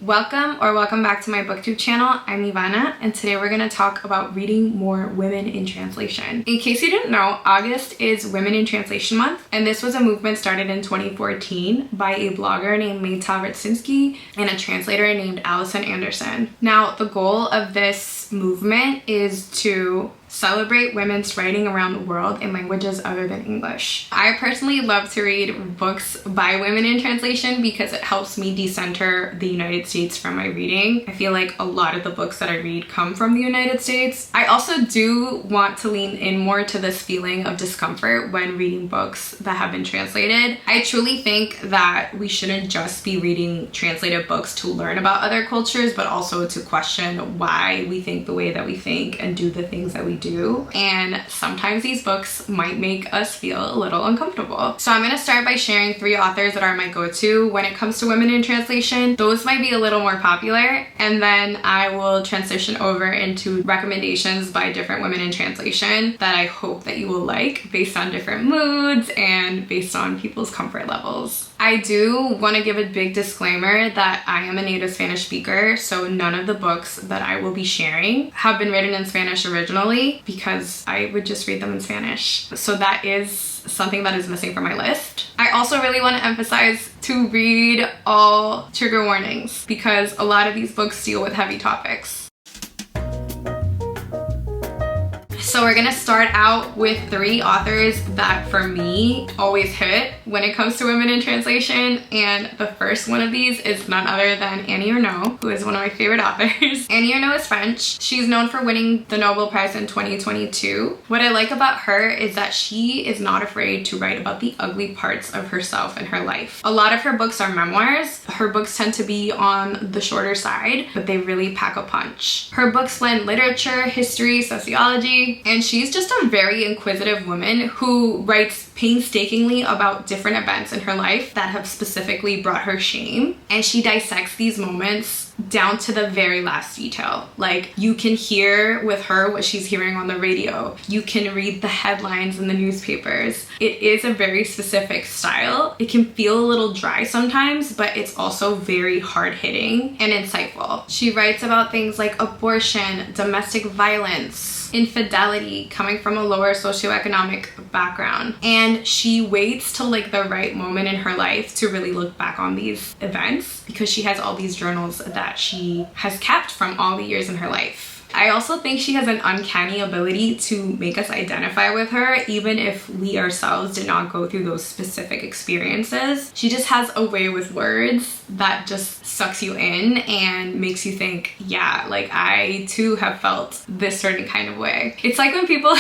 Welcome back to my booktube channel. I'm Ivana, and today we're going to talk about reading more women in translation. In case you didn't know, August is Women in Translation Month, and this was a movement started in 2014 by a blogger named Meta Rutsinski and a translator named Allison Anderson. Now, the goal of this movement is to celebrate women's writing around the world in languages other than English. I personally love to read books by women in translation because it helps me decenter the United States from my reading. I feel like a lot of the books that I read come from the United States. I also do want to lean in more to this feeling of discomfort when reading books that have been translated. I truly think that we shouldn't just be reading translated books to learn about other cultures, but also to question why we think the way that we think and do the things that we do. And sometimes these books might make us feel a little uncomfortable. So I'm going to start by sharing 3 authors that are my go-to when it comes to women in translation. Those might be a little more popular, and then I will transition over into recommendations by different women in translation that I hope that you will like based on different moods and based on people's comfort levels. I do want to give a big disclaimer that I am a native Spanish speaker, so none of the books that I will be sharing have been written in Spanish originally because I would just read them in Spanish. So that is something that is missing from my list. I also really want to emphasize to read all trigger warnings because a lot of these books deal with heavy topics. So we're gonna start out with 3 authors that for me always hit when it comes to women in translation, and the first one of these is none other than Annie Ernaux, who is one of my favorite authors. Annie Ernaux is French. She's known for winning the Nobel Prize in 2022. What I like about her is that she is not afraid to write about the ugly parts of herself and her life. A lot of her books are memoirs. Her books tend to be on the shorter side, but they really pack a punch. Her books blend literature, history, sociology, and she's just a very inquisitive woman who writes painstakingly about different events in her life that have specifically brought her shame. And she dissects these moments down to the very last detail. Like, you can hear with her what she's hearing on the radio. You can read the headlines in the newspapers. It is a very specific style. It can feel a little dry sometimes, but it's also very hard-hitting and insightful. She writes about things like abortion, domestic violence, infidelity, coming from a lower socioeconomic background, and she waits till like the right moment in her life to really look back on these events because she has all these journals that she has kept from all the years in her life. I also think she has an uncanny ability to make us identify with her even if we ourselves did not go through those specific experiences. She just has a way with words that just sucks you in and makes you think, yeah, like I too have felt this certain kind of way. It's like when people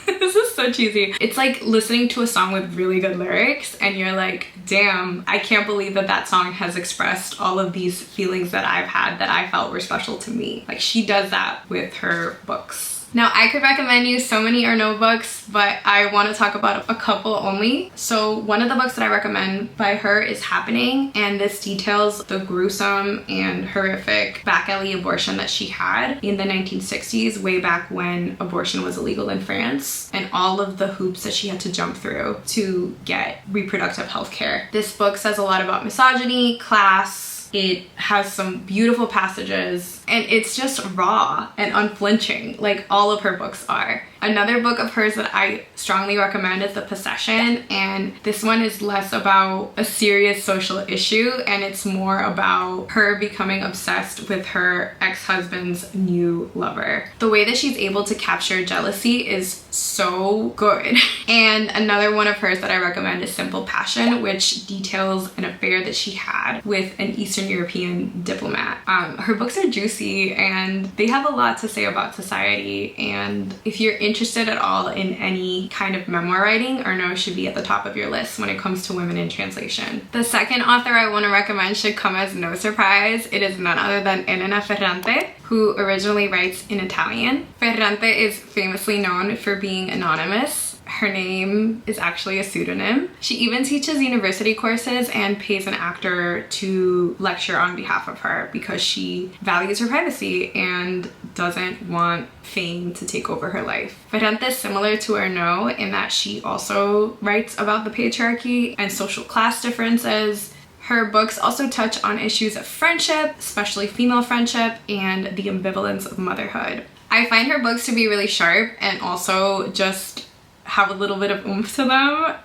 this is so cheesy. It's like listening to a song with really good lyrics and you're like, damn, I can't believe that that song has expressed all of these feelings that I've had that I felt were special to me. Like, she does that with her books. Now, I could recommend you so many Ernaux books, but I want to talk about a couple only. So one of the books that I recommend by her is Happening, and this details the gruesome and horrific back alley abortion that she had in the 1960s, way back when abortion was illegal in France, and all of the hoops that she had to jump through to get reproductive health care. This book says a lot about misogyny, class. It has some beautiful passages, and it's just raw and unflinching, like all of her books are. Another book of hers that I strongly recommend is The Possession, and this one is less about a serious social issue and it's more about her becoming obsessed with her ex-husband's new lover. The way that she's able to capture jealousy is so good. And another one of hers that I recommend is Simple Passion, which details an affair that she had with an Eastern European diplomat. Her books are juicy and they have a lot to say about society, and if you're interested at all in any kind of memoir writing, Ernaux should be at the top of your list when it comes to women in translation. The second author I want to recommend should come as no surprise. It is none other than Elena Ferrante, who originally writes in Italian. Ferrante is famously known for being anonymous. Her name is actually a pseudonym. She even teaches university courses and pays an actor to lecture on behalf of her because she values her privacy and doesn't want fame to take over her life. Ferrante is similar to Ernaux in that she also writes about the patriarchy and social class differences. Her books also touch on issues of friendship, especially female friendship, and the ambivalence of motherhood. I find her books to be really sharp and also just have a little bit of oomph to them.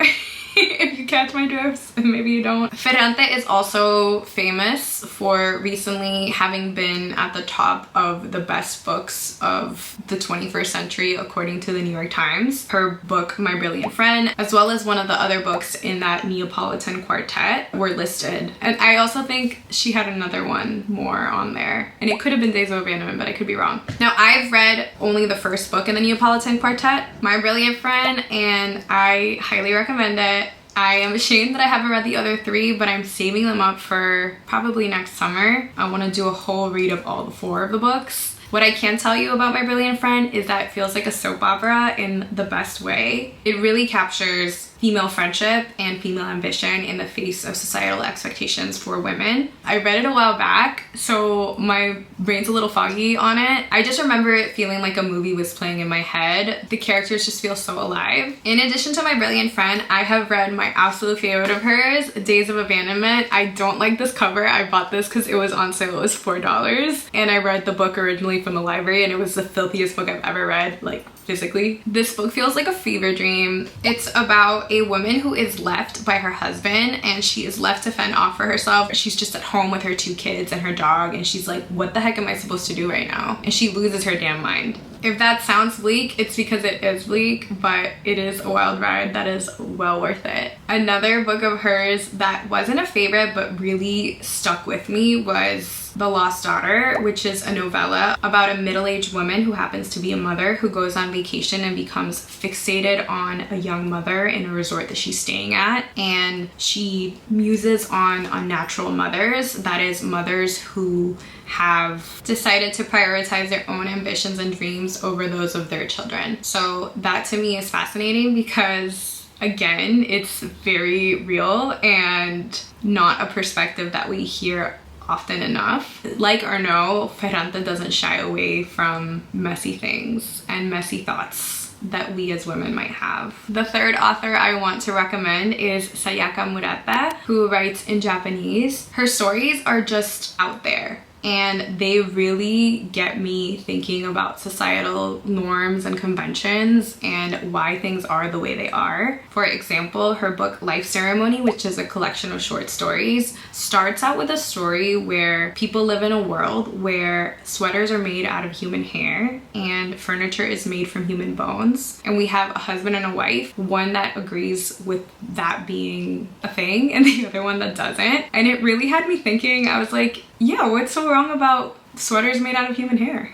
If you catch my drifts, and maybe you don't. Ferrante is also famous for recently having been at the top of the best books of the 21st century according to the New York Times. Her book, My Brilliant Friend, as well as one of the other books in that Neapolitan quartet were listed. And I also think she had another one more on there. And it could have been Days of Abandonment, but I could be wrong. Now, I've read only the first book in the Neapolitan quartet, My Brilliant Friend, and I highly recommend it. I am ashamed that I haven't read the other 3, but I'm saving them up for probably next summer. I want to do a whole read of all 4 of the books. What I can tell you about My Brilliant Friend is that it feels like a soap opera in the best way. It really captures female friendship and female ambition in the face of societal expectations for women. I read it a while back, so my brain's a little foggy on it. I just remember it feeling like a movie was playing in my head. The characters just feel so alive. In addition to My Brilliant Friend, I have read my absolute favorite of hers, Days of Abandonment. I don't like this cover. I bought this because it was on sale. It was $4. And I read the book originally from the library, and it was the filthiest book I've ever read, like physically. This book feels like a fever dream. It's about a woman who is left by her husband, and she is left to fend off for herself. She's just at home with her 2 kids and her dog, and she's like, what the heck am I supposed to do right now? And she loses her damn mind. If that sounds bleak, it's because it is bleak, but it is a wild ride that is well worth it. Another book of hers that wasn't a favorite but really stuck with me was The Lost Daughter, which is a novella about a middle-aged woman who happens to be a mother who goes on vacation and becomes fixated on a young mother in a resort that she's staying at. And she muses on unnatural mothers, that is, mothers who have decided to prioritize their own ambitions and dreams over those of their children. So that to me is fascinating because, again, it's very real and not a perspective that we hear often enough. Like Ernaux, Ferrante doesn't shy away from messy things and messy thoughts that we as women might have. The third author I want to recommend is Sayaka Murata, who writes in Japanese. Her stories are just out there, and they really get me thinking about societal norms and conventions and why things are the way they are. For example, her book Life Ceremony, which is a collection of short stories, starts out with a story where people live in a world where sweaters are made out of human hair and furniture is made from human bones. And we have a husband and a wife, one that agrees with that being a thing and the other one that doesn't. And it really had me thinking. I was like, yeah, what's so wrong about sweaters made out of human hair?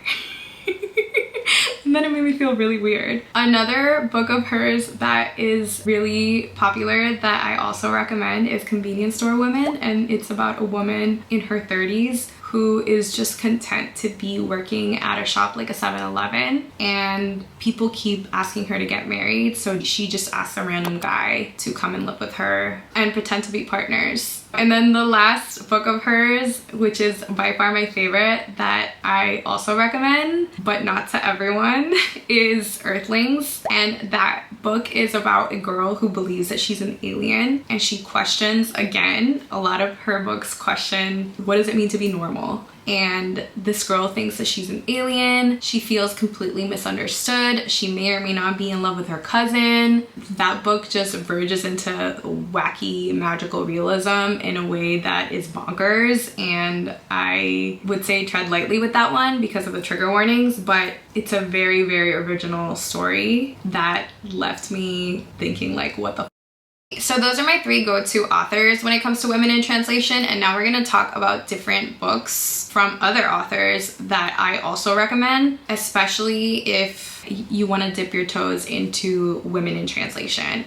And then it made me feel really weird. Another book of hers that is really popular that I also recommend is Convenience Store Women, and it's about a woman in her 30s who is just content to be working at a shop like a 7-Eleven, and people keep asking her to get married, so she just asks a random guy to come and live with her and pretend to be partners. And then the last book of hers, which is by far my favorite that I also recommend, but not to everyone, is Earthlings. And that book is about a girl who believes that she's an alien, and she questions, again, a lot of her books question, what does it mean to be normal? And this girl thinks that she's an alien. She feels completely misunderstood. She may or may not be in love with her cousin. That book just verges into wacky magical realism in a way that is bonkers. And I would say tread lightly with that one because of the trigger warnings, but it's a very, very original story that left me thinking like, what the f. So those are my 3 go-to authors when it comes to women in translation, and now we're going to talk about different books from other authors that I also recommend, especially if you want to dip your toes into women in translation.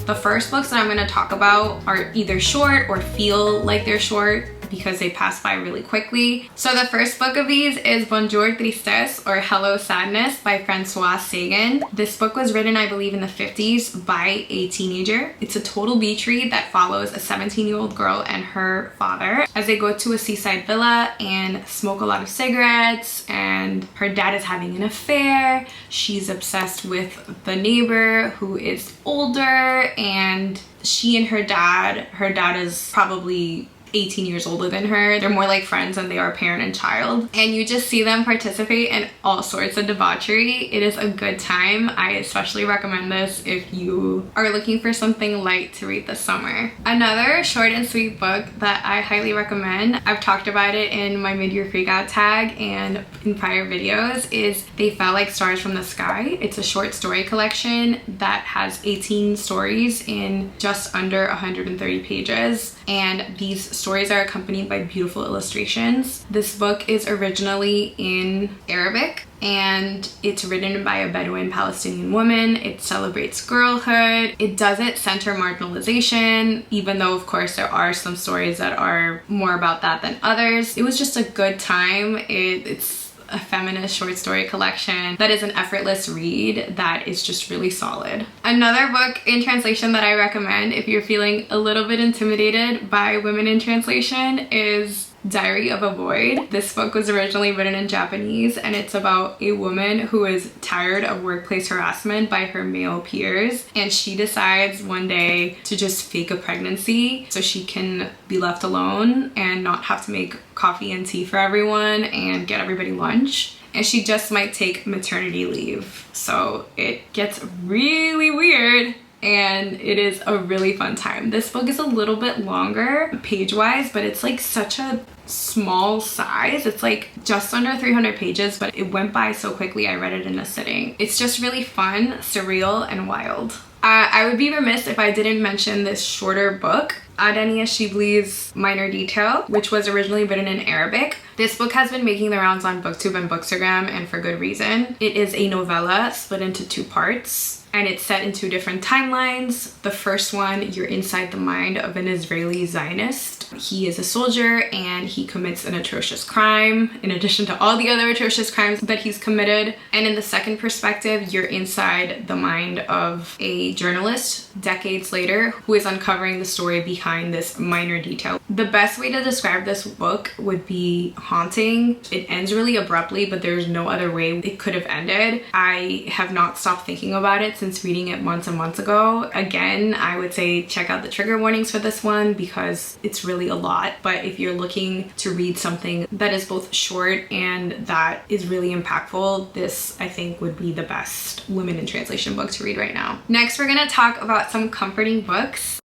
The first books that I'm going to talk about are either short or feel like they're short because they pass by really quickly. So the first book of these is Bonjour, Tristesse, or Hello, Sadness by Francois Sagan. This book was written, I believe, in the 50s by a teenager. It's a total beach read that follows a 17-year-old girl and her father as they go to a seaside villa and smoke a lot of cigarettes, and her dad is having an affair. She's obsessed with the neighbor who is older, and she and her dad is probably 18 years older than her. They're more like friends than they are parent and child. And you just see them participate in all sorts of debauchery. It is a good time. I especially recommend this if you are looking for something light to read this summer. Another short and sweet book that I highly recommend, I've talked about it in my mid-year freakout tag and in prior videos, is They Fell Like Stars from the Sky. It's a short story collection that has 18 stories in just under 130 pages. And these stories are accompanied by beautiful illustrations. This book is originally in Arabic and it's written by a Bedouin Palestinian woman. It celebrates girlhood. It doesn't center marginalization, even though of course there are some stories that are more about that than others. It was just a good time. It's a feminist short story collection that is an effortless read that is just really solid. Another book in translation that I recommend if you're feeling a little bit intimidated by women in translation is Diary of a Void. This book was originally written in Japanese and it's about a woman who is tired of workplace harassment by her male peers, and she decides one day to just fake a pregnancy so she can be left alone and not have to make coffee and tea for everyone and get everybody lunch. And she just might take maternity leave. So it gets really weird and it is a really fun time. This book is a little bit longer page-wise, but it's like such a small size. It's like just under 300 pages, but it went by so quickly I read it in a sitting. It's just really fun, surreal, and wild. I would be remiss if I didn't mention this shorter book, Adania Shibli's Minor Detail, which was originally written in Arabic. This book has been making the rounds on BookTube and Bookstagram, and for good reason. It is a novella split into 2 parts. And it's set in 2 different timelines. The first one, you're inside the mind of an Israeli Zionist. He is a soldier and he commits an atrocious crime in addition to all the other atrocious crimes that he's committed. And in the second perspective, you're inside the mind of a journalist decades later who is uncovering the story behind this minor detail. The best way to describe this book would be haunting. It ends really abruptly, but there's no other way it could have ended. I have not stopped thinking about it since reading it months and months ago. Again, I would say check out the trigger warnings for this one because it's really a lot. But if you're looking to read something that is both short and that is really impactful, this I think would be the best women in translation book to read right now. Next, we're gonna talk about some comforting books.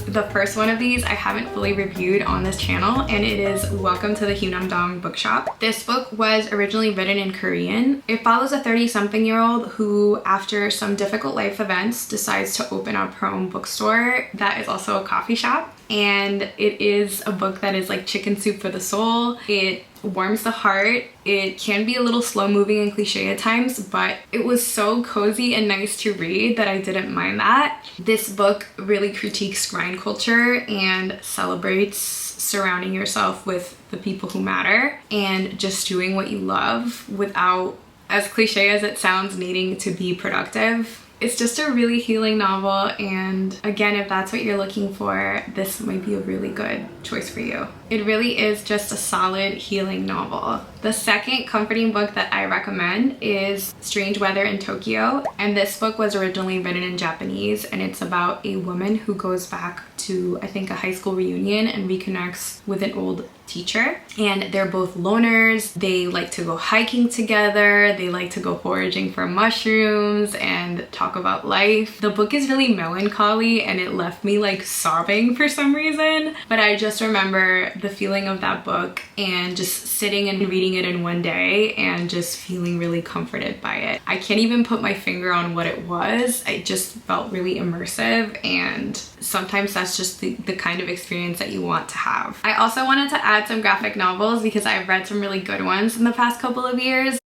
The first one of these I haven't fully reviewed on this channel, and it is Welcome to the hyunam-dong bookshop. This book was originally written in Korean. It follows a 30-something-year-old who, after some difficult life events, decides to open up her own bookstore that is also a coffee shop. And it is a book that is like chicken soup for the soul. It warms the heart. It can be a little slow moving and cliche at times, but it was so cozy and nice to read that I didn't mind that. This book really critiques grind culture and celebrates surrounding yourself with the people who matter and just doing what you love without, as cliche as it sounds, needing to be productive. It's just a really healing novel, and again, if that's what you're looking for, this might be a really good choice for you. It really is just a solid healing novel. The second comforting book that I recommend is Strange Weather in Tokyo, and this book was originally written in Japanese, and it's about a woman who goes back to, I think, a high school reunion and reconnects with an old teacher. And they're both loners. They like to go hiking together. They like to go foraging for mushrooms and talk about life. The book is really melancholy and it left me like sobbing for some reason, but I just remember the feeling of that book and just sitting and reading it in one day and just feeling really comforted by it. I can't even put my finger on what it was. It just felt really immersive, and sometimes that's just the kind of experience that you want to have. I also wanted to add some graphic novels because I've read some really good ones in the past couple of years.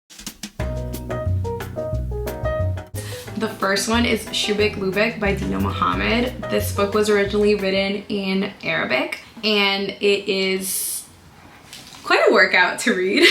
The first one is Shubeik Lubeik by Dina Muhammad. This book was originally written in Arabic and it is quite a workout to read.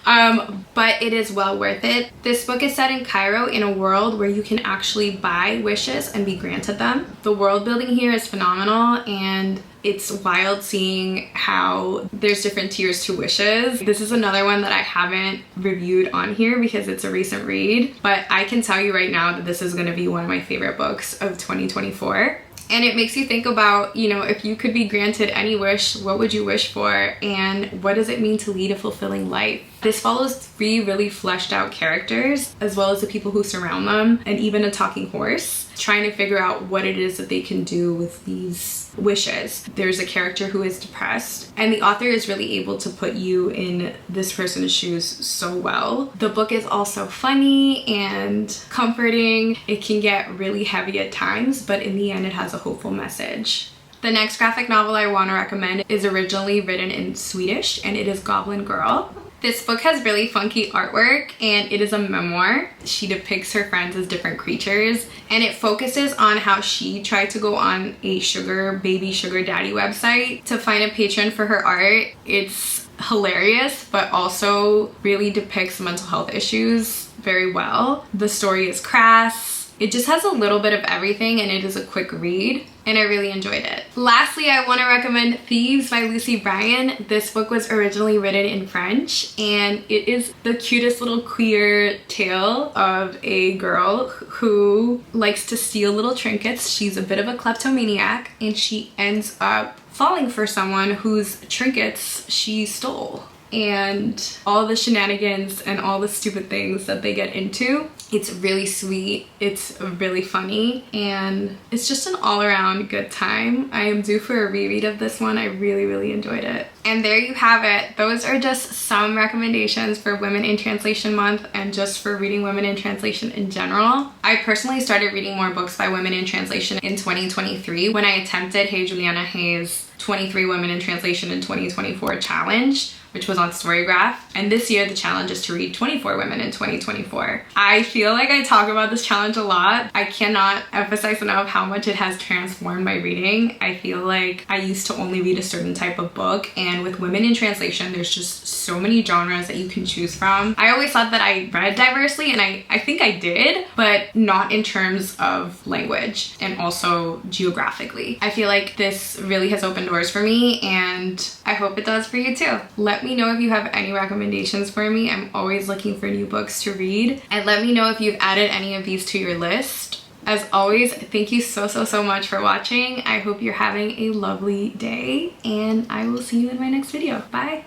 but it is well worth it. This book is set in Cairo in a world where you can actually buy wishes and be granted them. The world building here is phenomenal, and it's wild seeing how there's different tiers to wishes. This is another one that I haven't reviewed on here because it's a recent read, but I can tell you right now that this is going to be one of my favorite books of 2024. And it makes you think about, you know, if you could be granted any wish, what would you wish for? And what does it mean to lead a fulfilling life? This follows 3 really fleshed out characters, as well as the people who surround them, and even a talking horse, trying to figure out what it is that they can do with these wishes. There's a character who is depressed, and the author is really able to put you in this person's shoes so well. The book is also funny and comforting. It can get really heavy at times, but in the end it has a hopeful message. The next graphic novel I want to recommend is originally written in Swedish, and it is Goblin Girl. This book has really funky artwork, and it is a memoir. She depicts her friends as different creatures, and it focuses on how she tried to go on a baby sugar daddy website to find a patron for her art. It's hilarious, but also really depicts mental health issues very well. The story is crass. It just has a little bit of everything, and it is a quick read, and I really enjoyed it. Lastly, I want to recommend Thieves by Lucy Bryan. This book was originally written in French, and it is the cutest little queer tale of a girl who likes to steal little trinkets. She's a bit of a kleptomaniac, and she ends up falling for someone whose trinkets she stole. And all the shenanigans and all the stupid things that they get into. It's really sweet, it's really funny, and it's just an all-around good time. I am due for a reread of this one. I really enjoyed it. And there you have it. Those are just some recommendations for Women in Translation Month and just for reading women in translation in general. I personally started reading more books by women in translation in 2023 when I attempted Hey Juliana Hayes' 23 Women in Translation in 2024 challenge, which was on Storygraph. And this year the challenge is to read 24 women in 2024. I feel like I talk about this challenge a lot. I cannot emphasize enough how much it has transformed my reading. I feel like I used to only read a certain type of book, and with Women in Translation there's just so many genres that you can choose from. I always thought that I read diversely, and I think I did, but not in terms of language and also geographically. I feel like this really has opened doors for me, and I hope it does for you too. Let me know if you have any recommendations for me. I'm always looking for new books to read, and let me know if you've added any of these to your list. As always, thank you so much for watching. I hope you're having a lovely day, and I will see you in my next video. Bye.